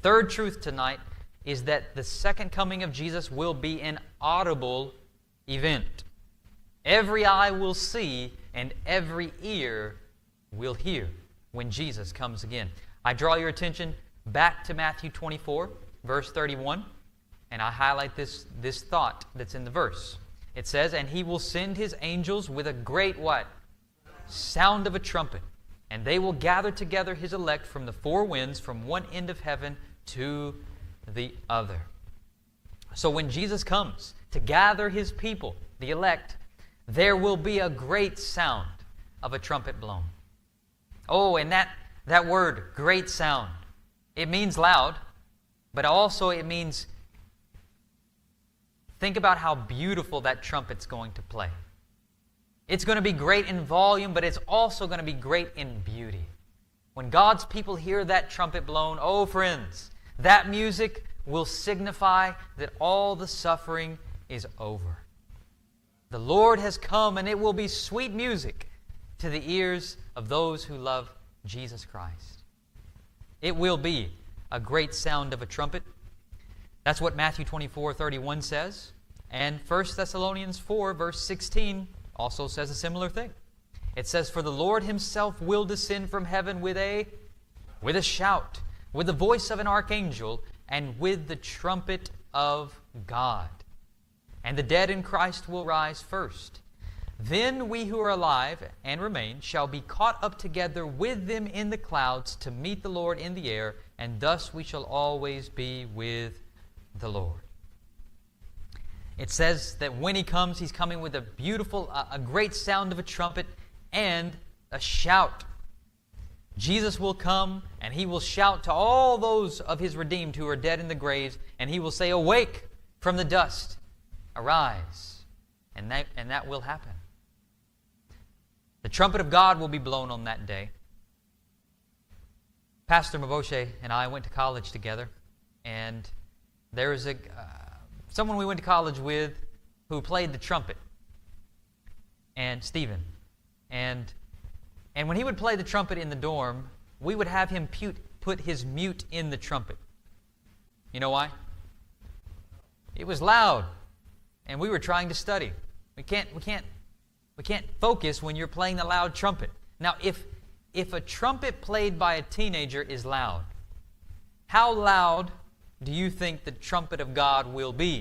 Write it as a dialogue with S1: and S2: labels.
S1: third truth tonight is that the second coming of Jesus will be an audible event. Every eye will see and every ear will hear when Jesus comes again. I draw your attention back to Matthew 24, verse 31, and I highlight this thought that's in the verse. It says, "And He will send His angels with a great" what? "Sound of a trumpet. And they will gather together His elect from the four winds, from one end of heaven to the other." So when Jesus comes to gather His people, the elect, there will be a great sound of a trumpet blown. Oh, and that word, great sound, it means loud, but also it means, think about how beautiful that trumpet's going to play. It's going to be great in volume, but it's also going to be great in beauty. When God's people hear that trumpet blown, oh friends, that music will signify that all the suffering is over. The Lord has come, and it will be sweet music to the ears of those who love Jesus Christ. It will be a great sound of a trumpet. That's what Matthew 24:31 says. And 1 Thessalonians 4, verse 16 also says a similar thing. It says, "For the Lord Himself will descend from heaven with a shout, with the voice of an archangel, and with the trumpet of God. And the dead in Christ will rise first. Then we who are alive and remain shall be caught up together with them in the clouds to meet the Lord in the air, and thus we shall always be with the Lord." It says that when He comes, He's coming with a great sound of a trumpet and a shout. Jesus will come and He will shout to all those of His redeemed who are dead in the graves, and He will say, "Awake from the dust, arise." And that will happen. The trumpet of God will be blown on that day. Pastor Maboshe and I went to college together, and there was someone we went to college with who played the trumpet, and Stephen. And when he would play the trumpet in the dorm, we would have him put his mute in the trumpet. You know why? It was loud, and we were trying to study. We can't focus when you're playing the loud trumpet. Now, if a trumpet played by a teenager is loud, how loud do you think the trumpet of God will be?